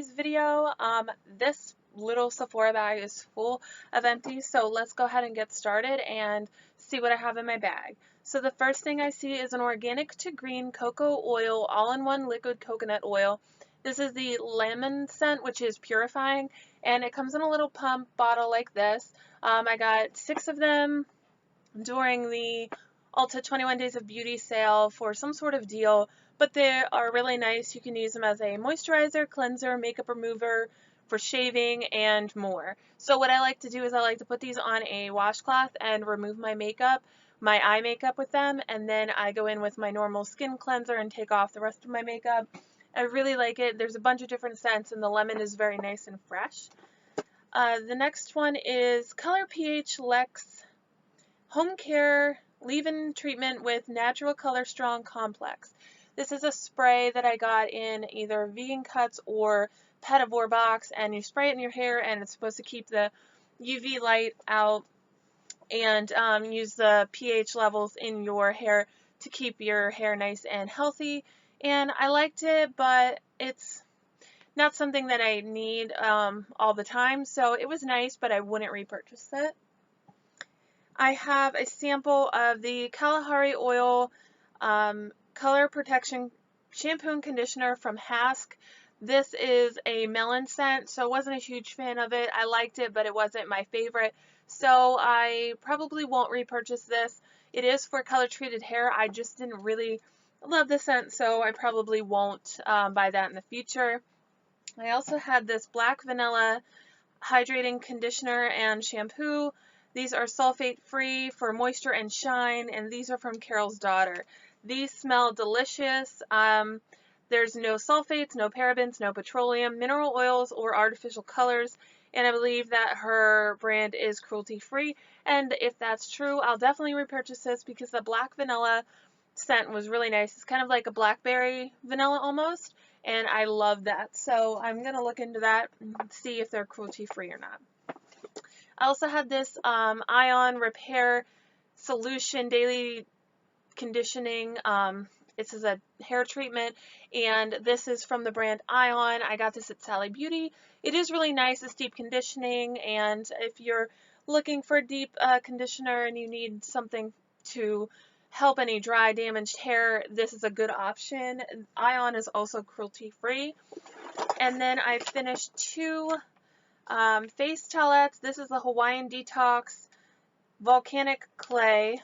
video. This little Sephora bag is full of empties, so let's go ahead and get started and see what I have in my bag. So the first thing I see is an organic to green cocoa oil, all-in-one liquid coconut oil. This is the lemon scent, which is purifying, and it comes in a little pump bottle like this. I got 6 of them during the Ulta 21 Days of Beauty sale for some sort of deal, but they are really nice. You can use them as a moisturizer, cleanser, makeup remover, for shaving, and more. So what I like to do is I like to put these on a washcloth and remove my makeup, my eye makeup with them, and then I go in with my normal skin cleanser and take off the rest of my makeup. I really like it. There's a bunch of different scents, and the lemon is very nice and fresh. The next one is Color pH Lex Home Care Leave-In Treatment with Natural Color Strong Complex. This is a spray that I got in either Vegan Cuts or Petavore box, and you spray it in your hair, and it's supposed to keep the UV light out and use the pH levels in your hair to keep your hair nice and healthy. And I liked it, but it's not something that I need all the time, so it was nice, but I wouldn't repurchase it. I have a sample of the Kalahari Oil Color Protection Shampoo and Conditioner from Hask. This is a melon scent, so I wasn't a huge fan of it. I liked it, but it wasn't my favorite, so I probably won't repurchase this. It is for color treated hair. I just didn't really love the scent, so I probably won't buy that in the future. I also had this Black Vanilla Hydrating Conditioner and Shampoo. These are sulfate free for moisture and shine, and these are from Carol's daughter. These smell delicious. There's no sulfates, no parabens, no petroleum, mineral oils, or artificial colors, and I believe that her brand is cruelty free. And if that's true, I'll definitely repurchase this because the Black Vanilla scent was really nice. It's kind of like a blackberry vanilla almost, and I love that. So I'm going to look into that and see if they're cruelty free or not. I also had this Ion Repair Solution Daily Conditioning. This is a hair treatment, and this is from the brand Ion. I got this at Sally Beauty. It is really nice. It's deep conditioning, and if you're looking for deep conditioner and you need something to help any dry, damaged hair, this is a good option. Ion is also cruelty free. And then I finished 2 face towelettes. This is the Hawaiian Detox Volcanic Clay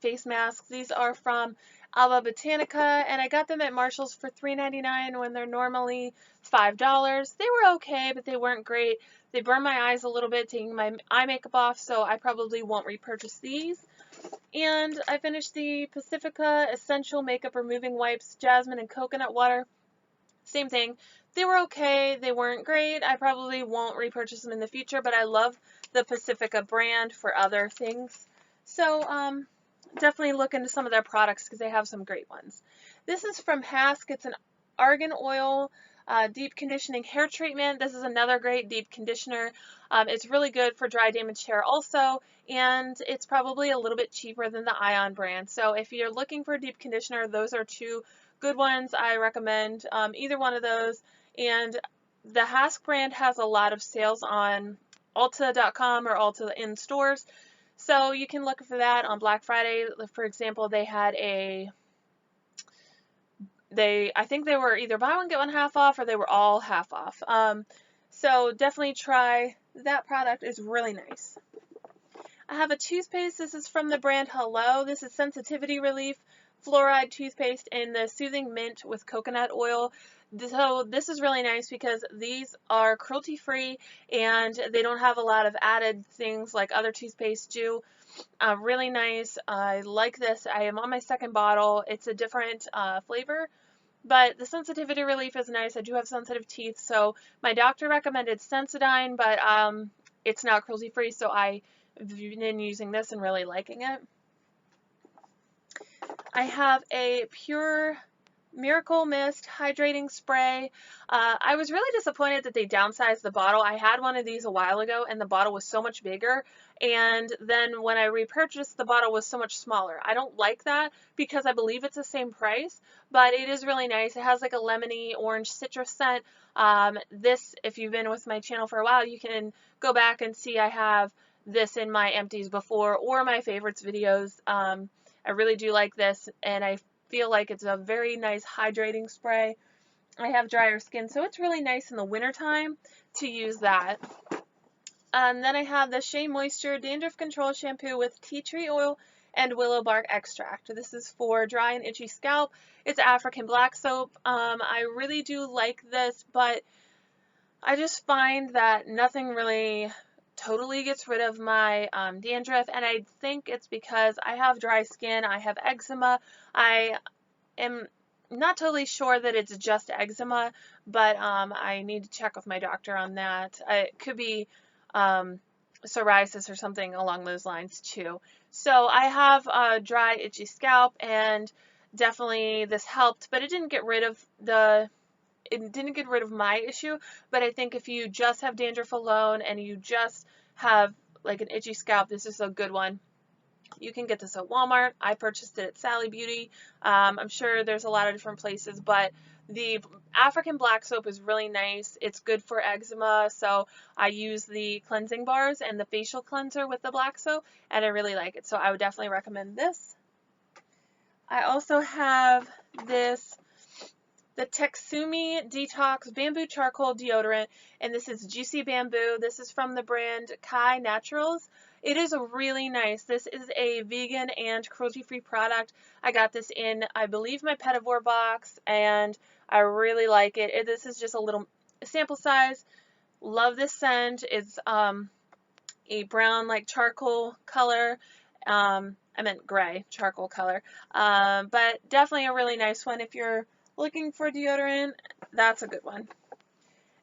face masks. These are from Alba Botanica, and I got them at Marshall's for $3.99 when they're normally $5. They were okay, but they weren't great. They burn my eyes a little bit taking my eye makeup off, so I probably won't repurchase these. And I finished the Pacifica Essential Makeup Removing Wipes, Jasmine and Coconut Water. Same thing. They were okay. They weren't great. I probably won't repurchase them in the future, but I love the Pacifica brand for other things. So definitely look into some of their products because they have some great ones. This is from Hask. It's an argan oil deep conditioning hair treatment. This is another great deep conditioner. It's really good for dry damaged hair also, and it's probably a little bit cheaper than the Ion brand. So if you're looking for a deep conditioner, those are 2 good ones. I recommend either one of those. And the Hask brand has a lot of sales on Ulta.com or Ulta in stores, so you can look for that on Black Friday. For example, they had I think they were either buy one get one half off, or they were all half off. So definitely try that product. It's really nice. I have a toothpaste. This is from the brand Hello. This is Sensitivity Relief Fluoride Toothpaste in the Soothing Mint with Coconut Oil. So this is really nice because these are cruelty free and they don't have a lot of added things like other toothpaste do. Really nice. I like this. I am on my 2nd bottle. It's a different flavor, but the sensitivity relief is nice. I do have sensitive teeth, so my doctor recommended Sensodyne, but it's not cruelty free, so I've been using this and really liking it. I have a Pure Miracle Mist Hydrating Spray. I was really disappointed that they downsized the bottle. I had one of these a while ago and the bottle was so much bigger. And then when I repurchased, the bottle was so much smaller. I don't like that because I believe it's the same price, but it is really nice. It has like a lemony orange citrus scent. This, if you've been with my channel for a while, you can go back and see I have this in my empties before or my favorites videos. I really do like this, and I feel like it's a very nice hydrating spray. I have drier skin, so it's really nice in the wintertime to use that. And then I have the Shea Moisture Dandruff Control Shampoo with tea tree oil and willow bark extract. This is for dry and itchy scalp. It's African black soap. I really do like this, but I just find that nothing really totally gets rid of my dandruff, and I think it's because I have dry skin, I have eczema. I am not totally sure that it's just eczema, but I need to check with my doctor on that. It could be psoriasis or something along those lines too. So I have a dry, itchy scalp, and definitely this helped, but it didn't get rid of my issue. But I think if you just have dandruff alone and you just have like an itchy scalp, this is a good one. You can get this at Walmart. I purchased it at Sally Beauty. I'm sure there's a lot of different places, but the African black soap is really nice. It's good for eczema, so I use the cleansing bars and the facial cleanser with the black soap, and I really like it, so I would definitely recommend this. I also have the Texumi Detox Bamboo Charcoal Deodorant, and this is Juicy Bamboo. This is from the brand Kai Naturals. It is really nice. This is a vegan and cruelty-free product. I got this in, I believe, my Pettivore box, and I really like it. This is just a little sample size. Love this scent. It's a brown, like charcoal color. I meant gray, charcoal color. But definitely a really nice one if you're looking for deodorant. That's a good one.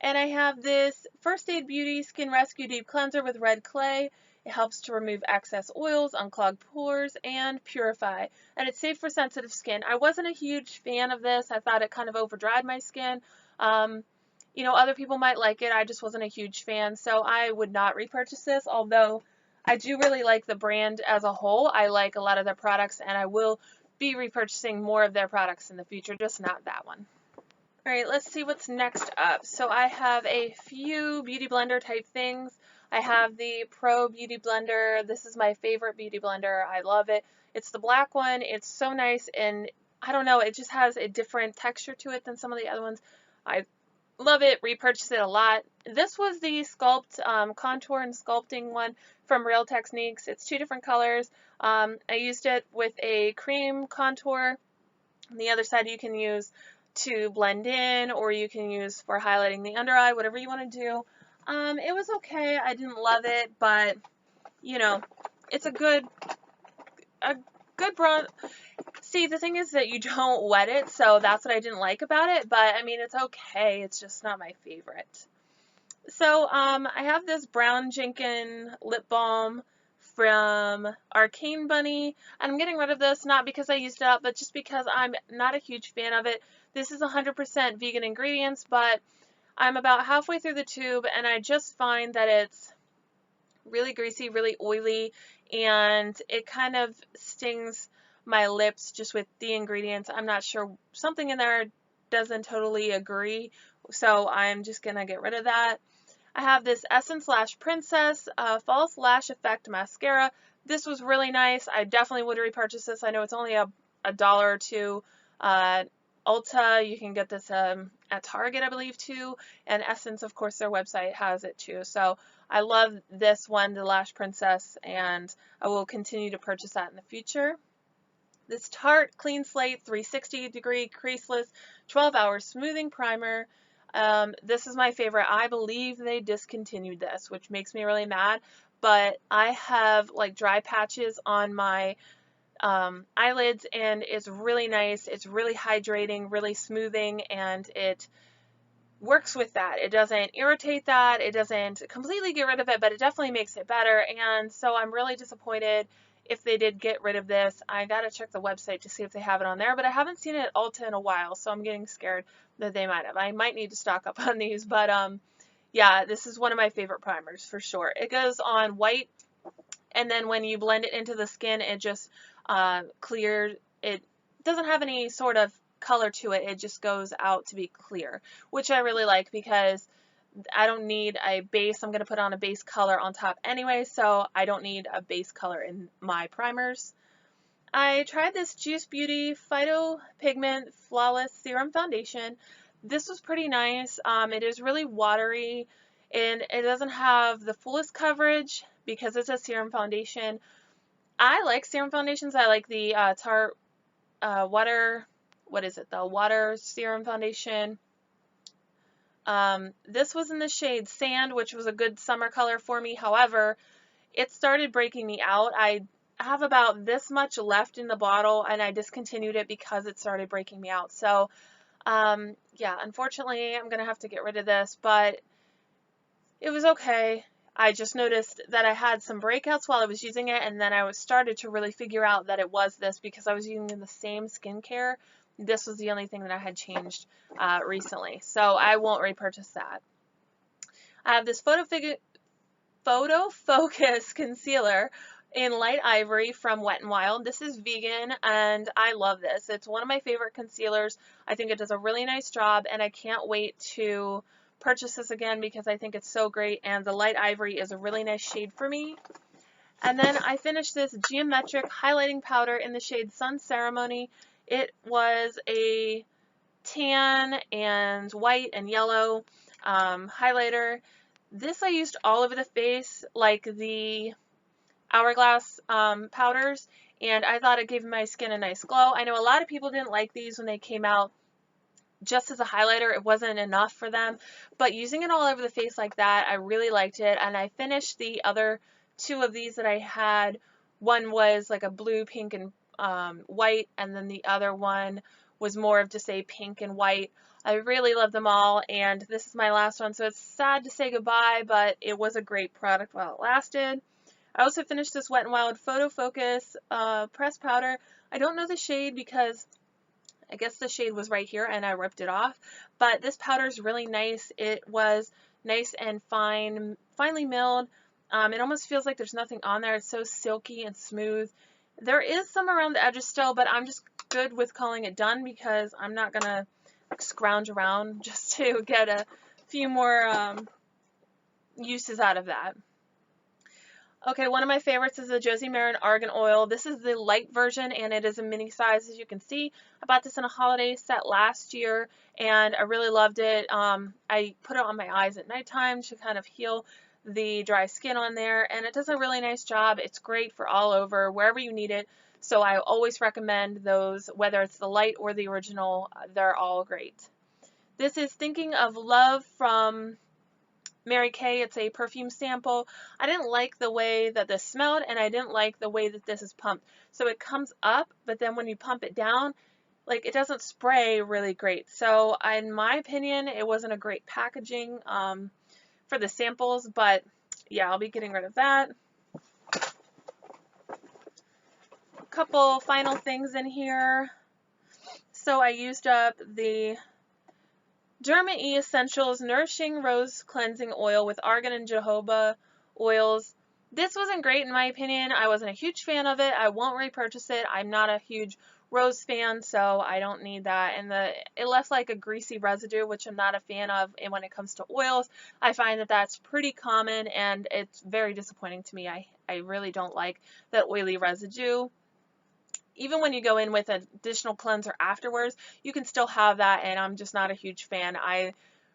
And I have this First Aid Beauty Skin Rescue Deep Cleanser with red clay. It helps to remove excess oils, unclog pores, and purify. And it's safe for sensitive skin. I wasn't a huge fan of this. I thought it kind of over-dried my skin. You know, other people might like it. I just wasn't a huge fan, so I would not repurchase this, although I do really like the brand as a whole. I like a lot of their products, and I will be repurchasing more of their products in the future, just not that one. All right, let's see what's next up. So I have a few beauty blender type things. I have the Pro Beauty Blender. This is my favorite beauty blender. I love it. It's the black one. It's so nice, and I don't know, it just has a different texture to it than some of the other ones. I love it, repurchase it a lot. This was the contour and sculpting one from Real Techniques. It's two different colors. I used it with a cream contour. On the other side you can use to blend in, or you can use for highlighting the under eye, whatever you want to do. It was okay. I didn't love it, but you know, it's a good bronze. See, the thing is that you don't wet it, so that's what I didn't like about it, but I mean, it's okay. It's just not my favorite. So, I have this Brown Jenkin lip balm from Arcane Bunny, and I'm getting rid of this not because I used it up, but just because I'm not a huge fan of it. This is 100% vegan ingredients, but I'm about halfway through the tube, and I just find that it's really greasy, really oily, and it kind of stings my lips just with the ingredients. I'm not sure, something in there doesn't totally agree, so I'm just gonna get rid of that. I have this Essence Lash Princess False Lash Effect Mascara. This was really nice. I definitely would repurchase this. I know it's only a $1 or $2. Ulta, you can get this at Target, I believe, too. And Essence, of course, their website has it too. So I love this one, the Lash Princess, and I will continue to purchase that in the future. This Tarte Clean Slate 360 Degree Creaseless 12-Hour Smoothing Primer. This is my favorite. I believe they discontinued this, which makes me really mad. But I have like dry patches on my eyelids, and it's really nice. It's really hydrating, really smoothing, and it works with that. It doesn't irritate that. It doesn't completely get rid of it, but it definitely makes it better. And so I'm really disappointed if they did get rid of this. I gotta check the website to see if they have it on there, but I haven't seen it at Ulta in a while, so I'm getting scared that they might have. I might need to stock up on these, but yeah, this is one of my favorite primers for sure. It goes on white, and then when you blend it into the skin, it just clears. It doesn't have any sort of color to it. It just goes out to be clear, which I really like because I don't need a base. I'm going to put on a base color on top anyway, so I don't need a base color in my primers. I tried this Juice Beauty Phyto Pigment Flawless Serum Foundation. This was pretty nice. It is really watery, and it doesn't have the fullest coverage because it's a serum foundation. I like serum foundations. I like the the Water Serum Foundation. This was in the shade Sand, which was a good summer color for me. However, it started breaking me out. I have about this much left in the bottle, and I discontinued it because it started breaking me out. So, yeah, unfortunately, I'm going to have to get rid of this, but it was okay. I just noticed that I had some breakouts while I was using it, and then I started to really figure out that it was this because I was using the same skincare. This was the only thing that I had changed recently, so I won't repurchase that. I have this Photo Focus Concealer in Light Ivory from Wet n Wild. This is vegan, and I love this. It's one of my favorite concealers. I think it does a really nice job, and I can't wait to purchase this again because I think it's so great, and the Light Ivory is a really nice shade for me. And then I finished this Geometric Highlighting Powder in the shade Sun Ceremony. It was a tan and white and yellow highlighter. This I used all over the face like the Hourglass powders, and I thought it gave my skin a nice glow. I know a lot of people didn't like these when they came out just as a highlighter. It wasn't enough for them, but using it all over the face like that, I really liked it. And I finished the other two of these that I had. One was like a blue, pink, and white, and then the other one was more of just a pink and white. I really love them all, and this is my last one, so it's sad to say goodbye, but it was a great product while it lasted. I also finished this Wet n Wild Photo Focus pressed powder. I don't know the shade because I guess the shade was right here and I ripped it off, but this powder is really nice. It was nice and finely milled. It almost feels like there's nothing on there. It's so silky and smooth. There is some around the edges still, but I'm just good with calling it done because I'm not going to scrounge around just to get a few more uses out of that. Okay, one of my favorites is the Josie Maran Argan Oil. This is the light version, and it is a mini size, as you can see. I bought this in a holiday set last year, and I really loved it. I put it on my eyes at nighttime to kind of heal the dry skin on there, and it does a really nice job. It's great for all over, wherever you need it. So I always recommend those, whether it's the light or the original. They're all great. This is Thinking of Love from Mary Kay. It's a perfume sample. I didn't like the way that this smelled, and I didn't like the way that this is pumped. So it comes up, but then when you pump it down, like it doesn't spray really great. So in my opinion, it wasn't a great packaging for the samples, but yeah, I'll be getting rid of that. A couple final things in here. So I used up the Derma E Essentials Nourishing Rose Cleansing Oil with Argan and jojoba oils. This wasn't great in my opinion. I wasn't a huge fan of it. I won't repurchase it. I'm not a huge rose fan, so I don't need that. And it left like a greasy residue, which I'm not a fan of. And when it comes to oils, I find that that's pretty common, and it's very disappointing to me. I really don't like that oily residue. Even when you go in with an additional cleanser afterwards, you can still have that, and I'm just not a huge fan. I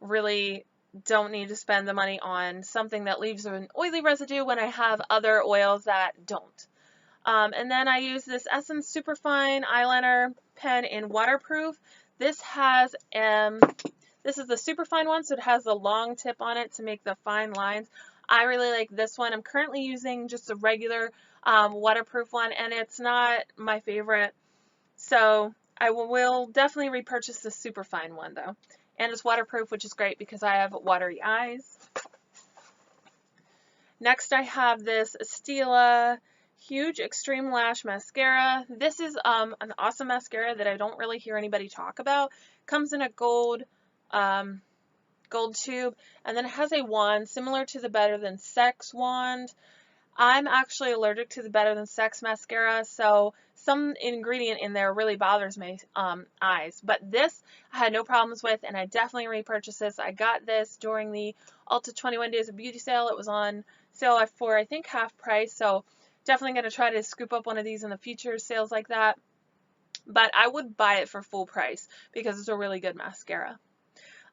really don't need to spend the money on something that leaves an oily residue when I have other oils that don't. And then I use this Essence Superfine Eyeliner Pen in Waterproof. This has, this is the Superfine one, so it has the long tip on it to make the fine lines. I really like this one. I'm currently using just a regular waterproof one, and it's not my favorite, so I will definitely repurchase the Superfine one though. And it's waterproof, which is great because I have watery eyes. Next I have this Stila Huge Extreme Lash Mascara. This is an awesome mascara that I don't really hear anybody talk about. Comes in a gold tube, and then it has a wand similar to the Better Than Sex wand. I'm actually allergic to the Better Than Sex mascara, so some ingredient in there really bothers my eyes. But this I had no problems with, and I definitely repurchased this. I got this during the Ulta 21 Days of Beauty sale. It was on sale for, I think, half price, so definitely going to try to scoop up one of these in the future sales like that. But I would buy it for full price because it's a really good mascara.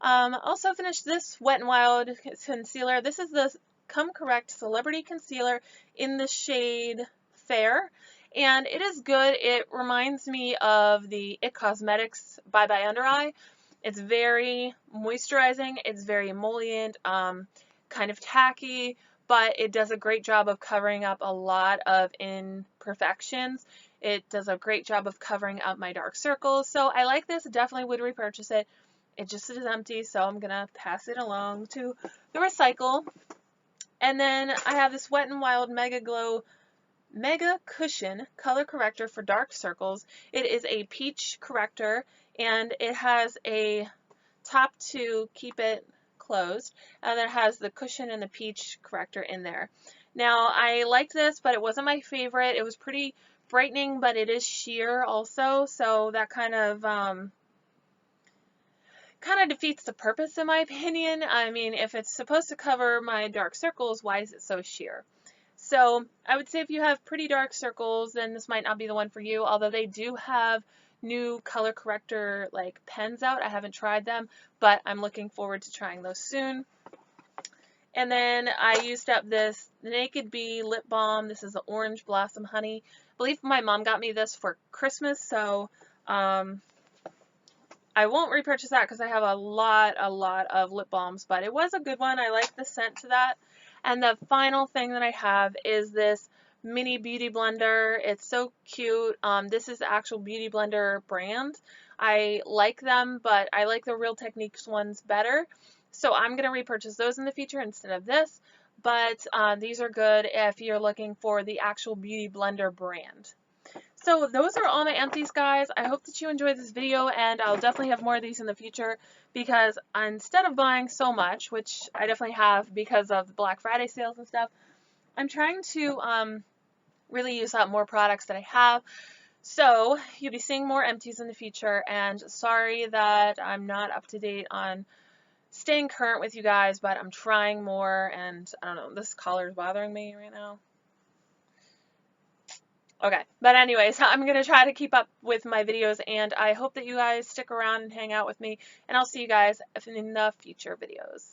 Also finished this Wet n Wild concealer. This is the Come Correct Celebrity Concealer in the shade Fair, and it is good. It reminds me of the IT Cosmetics Bye Bye Under Eye. It's very moisturizing, it's very emollient, kind of tacky, but it does a great job of covering up a lot of imperfections. It does a great job of covering up my dark circles, so I like this. Definitely would repurchase it. It just is empty, so I'm going to pass it along to the recycle. And then I have this Wet n Wild Mega Glow Mega Cushion Color Corrector for dark circles. It is a peach corrector, and it has a top to keep it closed, and it has the cushion and the peach corrector in there. Now, I liked this, but it wasn't my favorite. It was pretty brightening, but it is sheer also, so that kind of defeats the purpose, in my opinion. I mean, if it's supposed to cover my dark circles, why is it so sheer? So I would say if you have pretty dark circles, then this might not be the one for you, although they do have new color corrector like pens out. I haven't tried them, but I'm looking forward to trying those soon. And then I used up this Naked Bee lip balm. This is the Orange Blossom Honey. I believe my mom got me this for Christmas, so I won't repurchase that because I have a lot of lip balms, but it was a good one. I like the scent to that. And the final thing that I have is this mini beauty blender. It's so cute. This is the actual Beauty Blender brand. I like them, but I like the Real Techniques ones better. So I'm going to repurchase those in the future instead of this. But these are good if you're looking for the actual Beauty Blender brand. So those are all my empties, guys. I hope that you enjoyed this video, and I'll definitely have more of these in the future because instead of buying so much, which I definitely have because of the Black Friday sales and stuff, I'm trying to really use up more products that I have. So you'll be seeing more empties in the future, and sorry that I'm not up to date on staying current with you guys, but I'm trying more, and I don't know, this collar is bothering me right now. Okay, but anyways, I'm going to try to keep up with my videos, and I hope that you guys stick around and hang out with me, and I'll see you guys in the future videos.